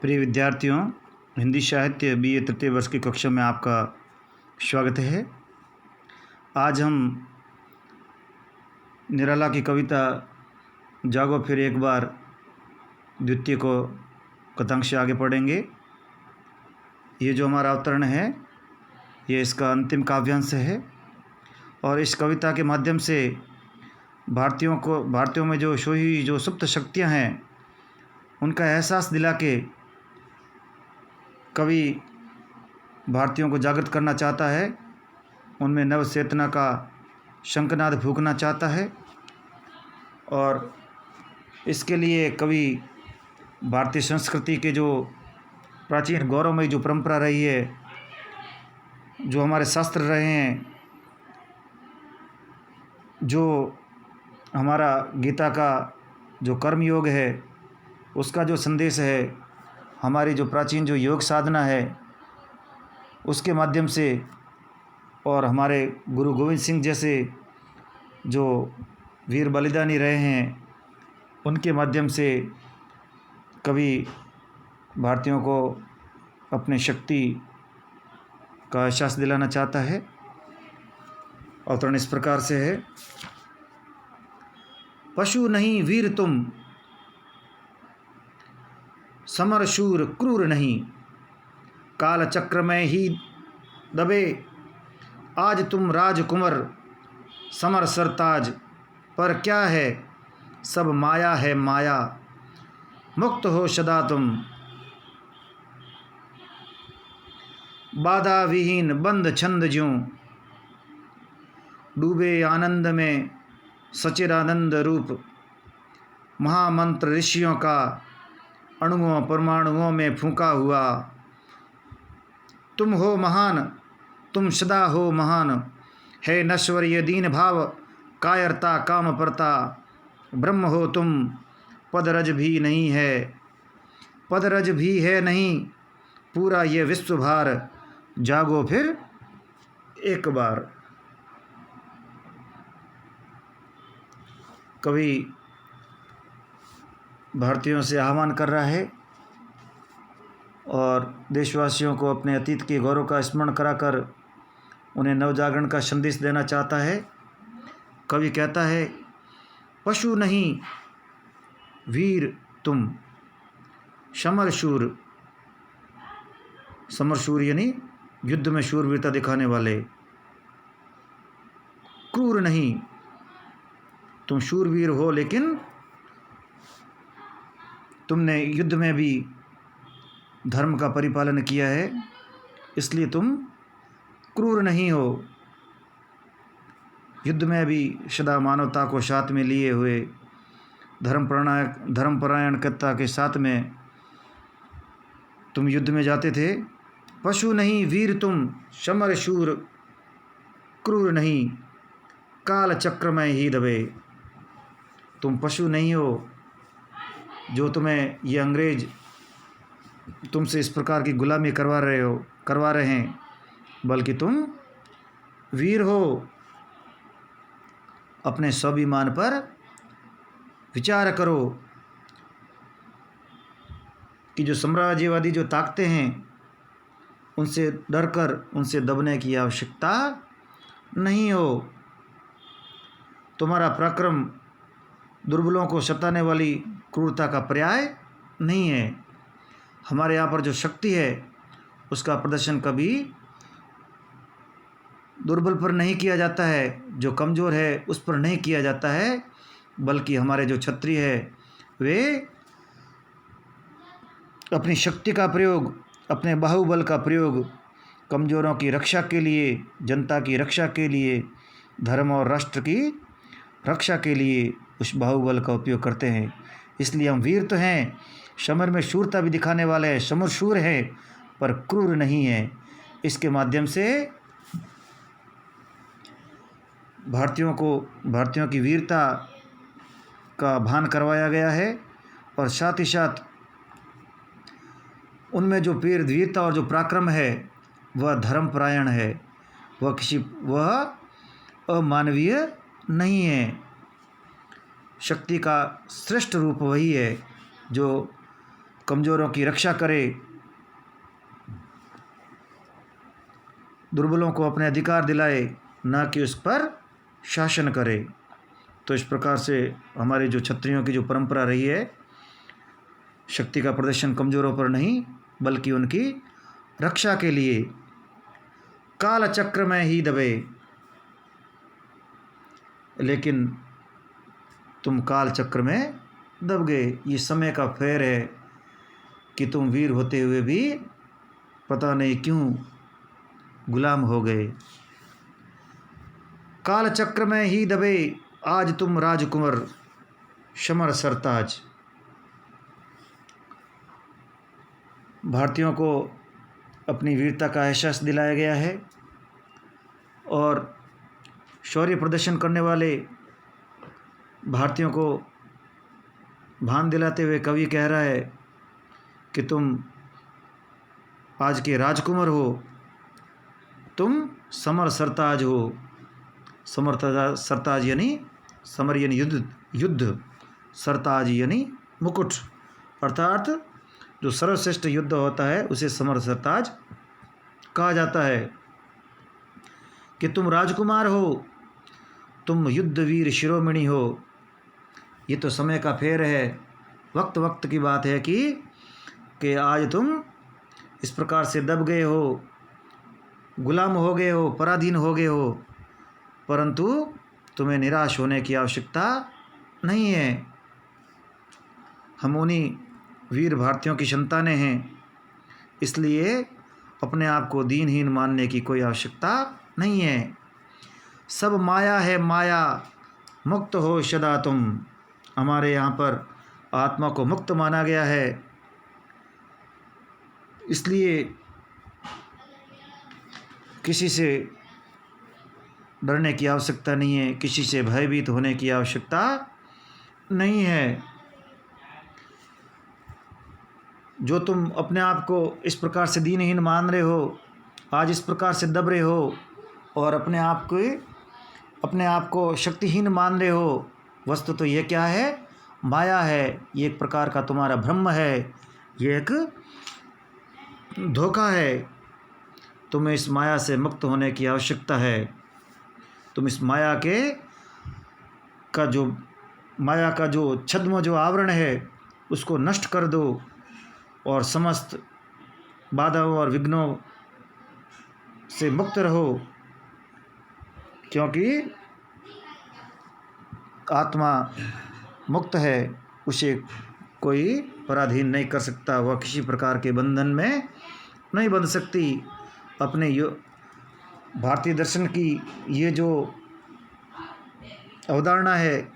प्रिय विद्यार्थियों, हिंदी साहित्य BA तृतीय वर्ष की कक्षा में आपका स्वागत है। आज हम निराला की कविता जागो फिर एक बार द्वितीय को कथांश आगे पढ़ेंगे। ये जो हमारा अवतरण है, ये इसका अंतिम काव्यांश है और इस कविता के माध्यम से भारतीयों में जो सोई जो सुप्त शक्तियाँ हैं, उनका एहसास दिला के कवि भारतीयों को जागृत करना चाहता है। उनमें नव चेतना का शंखनाद फूंकना चाहता है और इसके लिए कवि भारतीय संस्कृति के जो प्राचीन गौरवमयी जो परंपरा रही है, जो हमारे शास्त्र रहे हैं, जो हमारा गीता का जो कर्म योग है, उसका जो संदेश है, हमारी जो प्राचीन जो योग साधना है, उसके माध्यम से और हमारे गुरु गोविंद सिंह जैसे जो वीर बलिदानी रहे हैं, उनके माध्यम से कवि भारतीयों को अपने शक्ति का एहसास दिलाना चाहता है। अवतरण इस प्रकार से है। पशु नहीं वीर तुम, समर शूर क्रूर नहीं, काल चक्र में ही दबे, आज तुम राजकुंवर समर सरताज, पर क्या है सब माया है माया, मुक्त हो सदा तुम, बाधा विहीन बंद छंद ज्यों, डूबे आनंद में सचिदानंद रूप, महामंत्र ऋषियों का अणुओं परमाणुओं में फूंका हुआ, तुम हो महान तुम सदा हो महान, है नश्वर ये दीन भाव कायरता काम परता, ब्रह्म हो तुम पदरज भी नहीं है, पदरज भी है नहीं पूरा ये विश्व भार, जागो फिर एक बार। कवि भारतीयों से आह्वान कर रहा है और देशवासियों को अपने अतीत के गौरव का स्मरण कराकर उन्हें नवजागरण का संदेश देना चाहता है। कवि कहता है, पशु नहीं वीर तुम, समर शूर, समर शूर यानी युद्ध में शूरवीरता दिखाने वाले, क्रूर नहीं, तुम शूरवीर हो लेकिन तुमने युद्ध में भी धर्म का परिपालन किया है, इसलिए तुम क्रूर नहीं हो। युद्ध में भी सदा मानवता को साथ में लिए हुए धर्मपरायणता के साथ में तुम युद्ध में जाते थे। पशु नहीं वीर तुम, समर शूर क्रूर नहीं, काल चक्र में ही दबे, तुम पशु नहीं हो जो तुम्हें ये अंग्रेज तुमसे इस प्रकार की गुलामी करवा रहे हैं, बल्कि तुम वीर हो। अपने स्वाभिमान पर विचार करो कि जो साम्राज्यवादी जो ताकतें हैं, उनसे डरकर उनसे दबने की आवश्यकता नहीं हो। तुम्हारा पराक्रम दुर्बलों को सताने वाली क्रूरता का पर्याय नहीं है। हमारे यहाँ पर जो शक्ति है, उसका प्रदर्शन कभी दुर्बल पर नहीं किया जाता है, जो कमज़ोर है उस पर नहीं किया जाता है, बल्कि हमारे जो क्षत्रिय है वे अपनी शक्ति का प्रयोग, अपने बाहुबल का प्रयोग कमज़ोरों की रक्षा के लिए, जनता की रक्षा के लिए, धर्म और राष्ट्र की रक्षा के लिए उस बाहुबल का उपयोग करते हैं। इसलिए हम वीर तो हैं, समर में शूरता भी दिखाने वाले हैं, समर शूर है पर क्रूर नहीं है। इसके माध्यम से भारतीयों की वीरता का भान करवाया गया है और साथ ही साथ उनमें जो वीरता और जो पराक्रम है वह धर्मपरायण है, वह अमानवीय नहीं है। शक्ति का श्रेष्ठ रूप वही है जो कमज़ोरों की रक्षा करे, दुर्बलों को अपने अधिकार दिलाए, ना कि उस पर शासन करे। तो इस प्रकार से हमारे जो क्षत्रियों की जो परंपरा रही है, शक्ति का प्रदर्शन कमज़ोरों पर नहीं बल्कि उनकी रक्षा के लिए। काल चक्र में ही दबे, लेकिन तुम काल चक्र में दब गए। ये समय का फेर है कि तुम वीर होते हुए भी पता नहीं क्यों गुलाम हो गए। काल चक्र में ही दबे, आज तुम राजकुंवर समर सरताज। भारतीयों को अपनी वीरता का एहसास दिलाया गया है और शौर्य प्रदर्शन करने वाले भारतीयों को भान दिलाते हुए कवि कह रहा है कि तुम आज के राजकुमार हो, तुम समर सरताज हो। समर सरताज यानी समर यानी युद्ध, सरताज यानी मुकुट, अर्थात जो सर्वश्रेष्ठ युद्ध होता है उसे समर सरताज कहा जाता है। कि तुम राजकुमार हो, तुम युद्ध वीर शिरोमणि हो। ये तो समय का फेर है, वक्त वक्त की बात है कि आज तुम इस प्रकार से दब गए हो, गुलाम हो गए हो, पराधीन हो गए हो, परंतु तुम्हें निराश होने की आवश्यकता नहीं है। हम उन्हीं वीर भारतीयों की संतानें हैं, इसलिए अपने आप को दीनहीन मानने की कोई आवश्यकता नहीं है। सब माया है माया, मुक्त हो सदा तुम। हमारे यहाँ पर आत्मा को मुक्त माना गया है, इसलिए किसी से डरने की आवश्यकता नहीं है, किसी से भयभीत होने की आवश्यकता नहीं है। जो तुम अपने आप को इस प्रकार से दीनहीन मान रहे हो, आज इस प्रकार से दब रहे हो और अपने आप को शक्तिहीन मान रहे हो, वस्तु तो ये क्या है? माया है। ये एक प्रकार का तुम्हारा भ्रम है, ये एक धोखा है। तुम्हें इस माया से मुक्त होने की आवश्यकता है। तुम इस माया का जो छद्म जो आवरण है उसको नष्ट कर दो और समस्त बाधाओं और विघ्नों से मुक्त रहो, क्योंकि आत्मा मुक्त है, उसे कोई पराधीन नहीं कर सकता, वह किसी प्रकार के बंधन में नहीं बंध सकती। अपने भारतीय दर्शन की ये जो अवधारणा है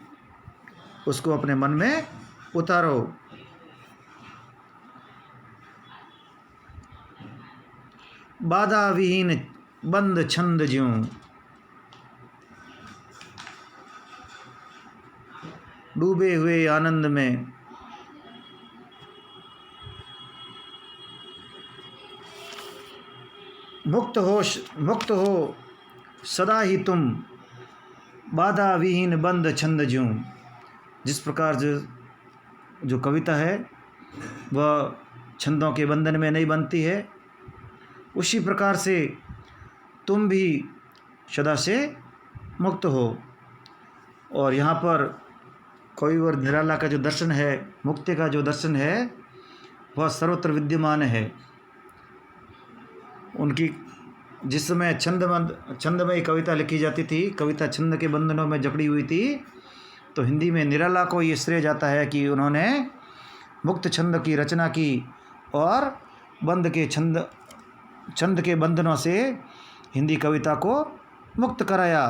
उसको अपने मन में उतारो। बाधा विहीन बंद छंद ज्यों, डूबे हुए आनंद में। मुक्त हो सदा ही तुम, बाधा विहीन बंद छंद ज्यों। जिस प्रकार जो कविता है वह छंदों के बंधन में नहीं बनती है, उसी प्रकार से तुम भी सदा से मुक्त हो। और यहाँ पर कविवर निराला का जो दर्शन है, मुक्ति का जो दर्शन है, वह सर्वत्र विद्यमान है। उनकी जिस समय छंदमयी कविता लिखी जाती थी, कविता छंद के बंधनों में जकड़ी हुई थी, तो हिंदी में निराला को ये श्रेय जाता है कि उन्होंने मुक्त छंद की रचना की और छंद के बंधनों से हिंदी कविता को मुक्त कराया।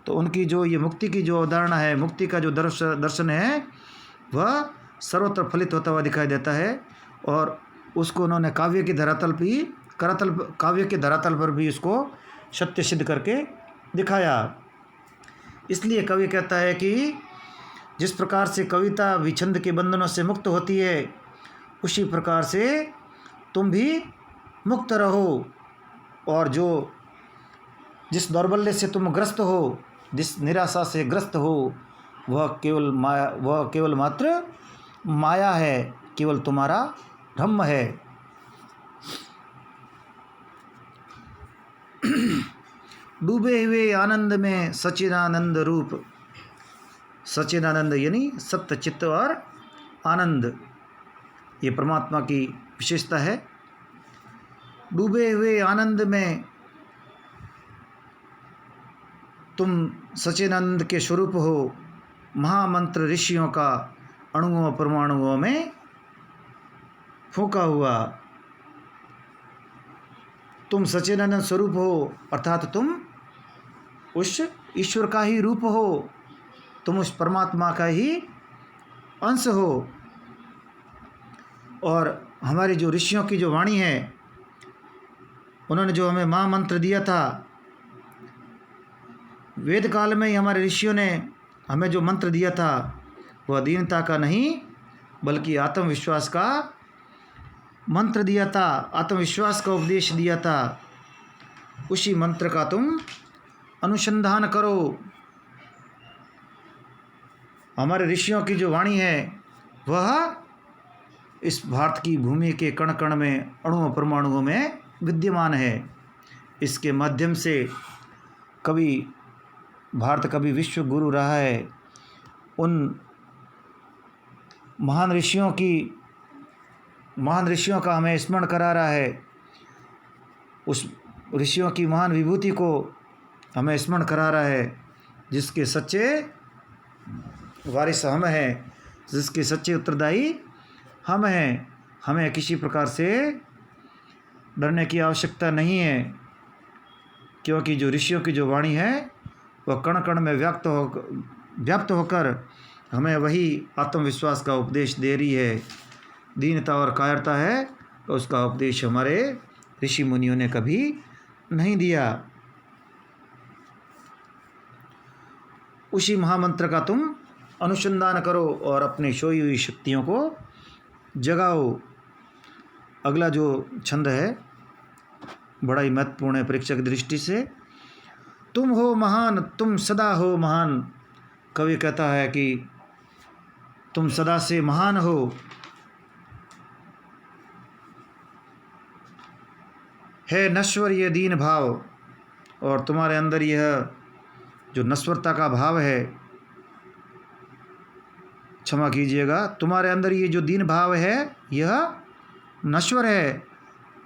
तो उनकी जो ये मुक्ति की जो अवधारणा है, मुक्ति का जो दर्शन है, वह सर्वत्र फलित होता हुआ दिखाई देता है और उसको उन्होंने काव्य के धरातल पर भी उसको सत्य सिद्ध करके दिखाया। इसलिए कवि कहता है कि जिस प्रकार से कविता भी छंद के बंधनों से मुक्त होती है, उसी प्रकार से तुम भी मुक्त रहो। और जिस दौर्बल्य से तुम ग्रस्त हो, जिस निराशा से ग्रस्त हो, वह केवल मात्र माया है, केवल तुम्हारा ब्रह्म है। डूबे हुए आनंद में सच्चिदानंद रूप, सच्चिदानंद यानी सत्य चित्त और आनंद, ये परमात्मा की विशेषता है। डूबे हुए आनंद में तुम सच्चिदानंद के स्वरूप हो। महामंत्र ऋषियों का अणुओं परमाणुओं में फूंका हुआ तुम सच्चिदानंद स्वरूप हो, अर्थात तुम उस ईश्वर का ही रूप हो, तुम उस परमात्मा का ही अंश हो। और हमारी जो ऋषियों की जो वाणी है, उन्होंने जो हमें महामंत्र दिया था, वेद काल में ही हमारे ऋषियों ने हमें जो मंत्र दिया था, वह दीनता का नहीं बल्कि आत्मविश्वास का मंत्र दिया था, आत्मविश्वास का उपदेश दिया था। उसी मंत्र का तुम अनुसंधान करो। हमारे ऋषियों की जो वाणी है वह इस भारत की भूमि के कण कण में, अणुओं परमाणुओं में विद्यमान है। इसके माध्यम से कभी भारत कभी विश्व गुरु रहा है। उन महान ऋषियों का हमें स्मरण करा रहा है। उस ऋषियों की महान विभूति को हमें स्मरण करा रहा है, जिसके सच्चे वारिस हम हैं, जिसके सच्चे उत्तरदायी हम हैं। हमें किसी प्रकार से डरने की आवश्यकता नहीं है, क्योंकि जो ऋषियों की जो वाणी है वह कण कण में व्याप्त होकर हमें वही आत्मविश्वास का उपदेश दे रही है। दीनता और कायरता है तो उसका उपदेश हमारे ऋषि मुनियों ने कभी नहीं दिया। उसी महामंत्र का तुम अनुसंधान करो और अपनी सोई हुई शक्तियों को जगाओ। अगला जो छंद है बड़ा ही महत्वपूर्ण है परीक्षा की दृष्टि से। तुम हो महान, तुम सदा हो महान। कवि कहता है कि तुम सदा से महान हो। है नश्वर ये दीन भाव, और तुम्हारे अंदर यह जो नश्वरता का भाव है, क्षमा कीजिएगा, तुम्हारे अंदर ये जो दीन भाव है यह नश्वर है,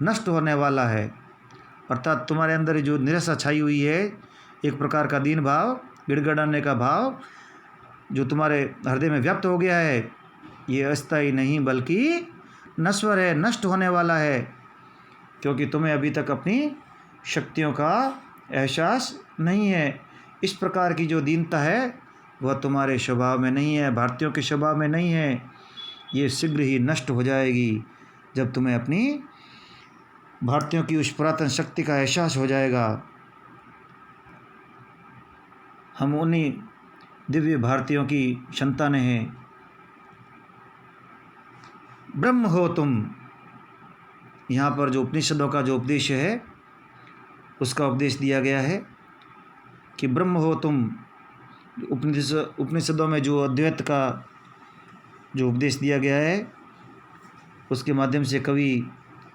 नष्ट होने वाला है। अर्थात तुम्हारे अंदर जो निराशा छाई हुई है, एक प्रकार का दीन भाव, गिड़गिड़ाने का भाव जो तुम्हारे हृदय में व्याप्त हो गया है, ये अस्थायी नहीं बल्कि नश्वर है, नष्ट होने वाला है। क्योंकि तुम्हें अभी तक अपनी शक्तियों का एहसास नहीं है। इस प्रकार की जो दीनता है वह तुम्हारे स्वभाव में नहीं है, भारतीयों के स्वभाव में नहीं है। ये शीघ्र ही नष्ट हो जाएगी जब तुम्हें अपनी भारतीयों की उस पुरातन शक्ति का एहसास हो जाएगा। हम उन्हीं दिव्य भारतीयों की संतानें हैं। ब्रह्म हो तुम। यहाँ पर जो उपनिषदों का जो उपदेश है उसका उपदेश दिया गया है कि ब्रह्म हो तुम। उपनिषदों में जो अद्वैत का जो उपदेश दिया गया है उसके माध्यम से कवि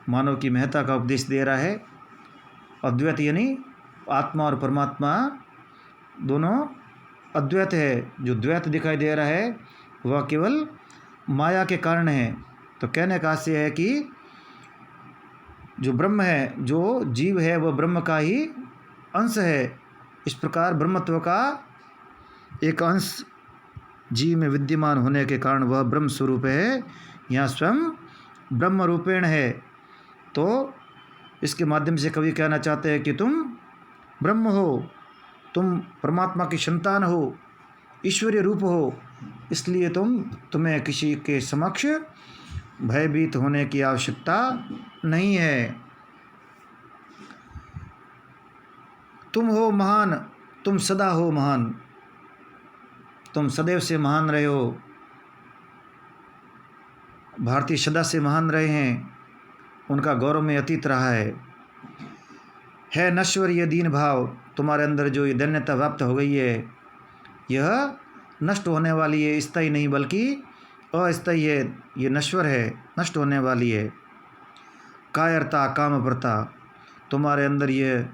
मानव की महत्ता का उपदेश दे रहा है। अद्वैत यानी आत्मा और परमात्मा दोनों अद्वैत है। जो द्वैत दिखाई दे रहा है वह केवल माया के कारण है। तो कहने का आशय है कि जो ब्रह्म है, जो जीव है, वह ब्रह्म का ही अंश है। इस प्रकार ब्रह्मत्व का एक अंश जीव में विद्यमान होने के कारण वह ब्रह्म स्वरूप है, यहाँ स्वयं ब्रह्म रूपेण है। तो इसके माध्यम से कवि कहना चाहते हैं कि तुम ब्रह्म हो, तुम परमात्मा की संतान हो, ईश्वरीय रूप हो। इसलिए तुम्हें किसी के समक्ष भयभीत होने की आवश्यकता नहीं है। तुम हो महान, तुम सदा हो महान, तुम सदैव से महान रहे हो। भारतीय सदा से महान रहे हैं, उनका गौरव में अतीत रहा है नश्वर ये दीन भाव। तुम्हारे अंदर जो ये दैन्यता व्याप्त हो गई है यह नष्ट होने वाली है, स्थायी नहीं बल्कि अस्थायी है, ये नश्वर है, नष्ट होने वाली है। कायरता, कामप्रता, तुम्हारे अंदर ये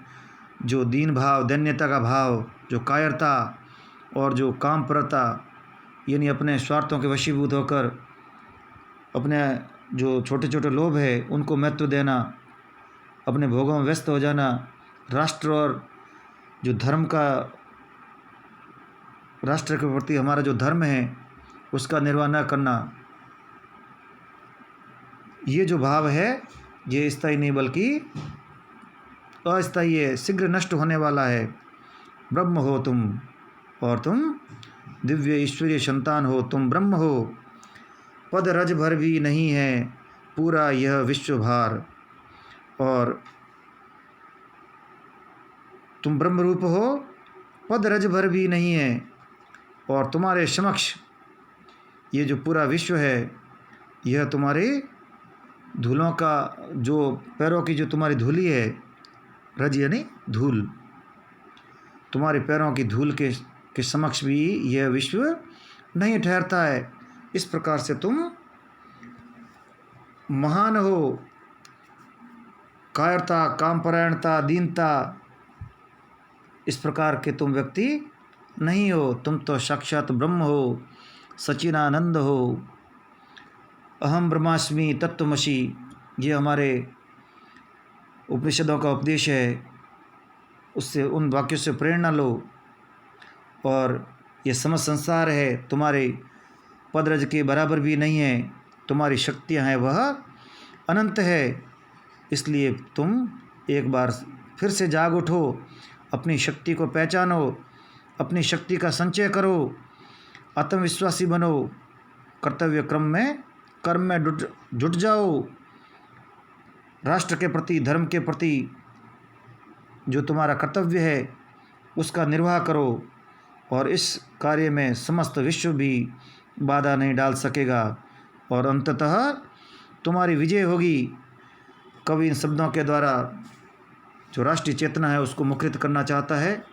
जो दीन भाव, दैन्यता का भाव, जो कायरता और जो कामप्रता, यानी अपने स्वार्थों के वशीभूत होकर अपने जो छोटे छोटे लोभ है उनको महत्व देना, अपने भोगों में व्यस्त हो जाना, राष्ट्र और जो धर्म का, राष्ट्र के प्रति हमारा जो धर्म है उसका निर्वाह न करना, ये जो भाव है ये स्थायी नहीं बल्कि अस्थायी है, शीघ्र नष्ट होने वाला है। ब्रह्म हो तुम, और तुम दिव्य ईश्वरीय संतान हो, तुम ब्रह्म हो। पद रज भर भी नहीं है पूरा यह विश्व भार, और तुम ब्रह्म रूप हो, पद रज भर भी नहीं है, और तुम्हारे समक्ष ये जो पूरा विश्व है यह तुम्हारे धूलों का, जो पैरों की जो तुम्हारी धूली है, रज यानी धूल, तुम्हारे पैरों की धूल के समक्ष भी यह विश्व नहीं ठहरता है। इस प्रकार से तुम महान हो। कायरता, कामपरायणता, दीनता, इस प्रकार के तुम व्यक्ति नहीं हो। तुम तो साक्षात ब्रह्म हो, सच्चिदानंद हो। अहम ब्रह्मास्मि तत्त्वमसि, ये हमारे उपनिषदों का उपदेश है, उससे उन वाक्यों से प्रेरणा लो। और ये समस्त संसार है तुम्हारे पदरज के बराबर भी नहीं है, तुम्हारी शक्तियाँ हैं वह अनंत है। इसलिए तुम एक बार फिर से जाग उठो, अपनी शक्ति को पहचानो, अपनी शक्ति का संचय करो, आत्मविश्वासी बनो, कर्तव्य कर्म में जुट जाओ। राष्ट्र के प्रति, धर्म के प्रति जो तुम्हारा कर्तव्य है उसका निर्वाह करो, और इस कार्य में समस्त विश्व भी बाधा नहीं डाल सकेगा, और अंततः तुम्हारी विजय होगी। कवि इन शब्दों के द्वारा जो राष्ट्रीय चेतना है उसको मुखरित करना चाहता है,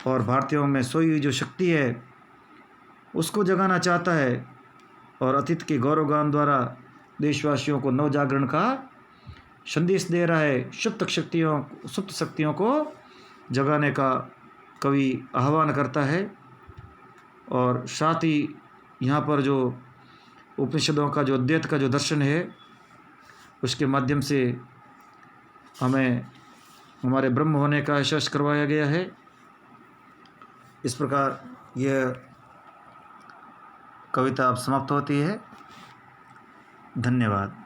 और भारतीयों में सोई हुई जो शक्ति है उसको जगाना चाहता है, और अतीत के गौरवगान द्वारा देशवासियों को नवजागरण का संदेश दे रहा है। सुप्त शक्तियों को जगाने का कवि आह्वान करता है। और साथ ही यहाँ पर जो उपनिषदों का जो अद्वैत का जो दर्शन है उसके माध्यम से हमें हमारे ब्रह्म होने का एहसास करवाया गया है। इस प्रकार यह कविता अब समाप्त होती है। धन्यवाद।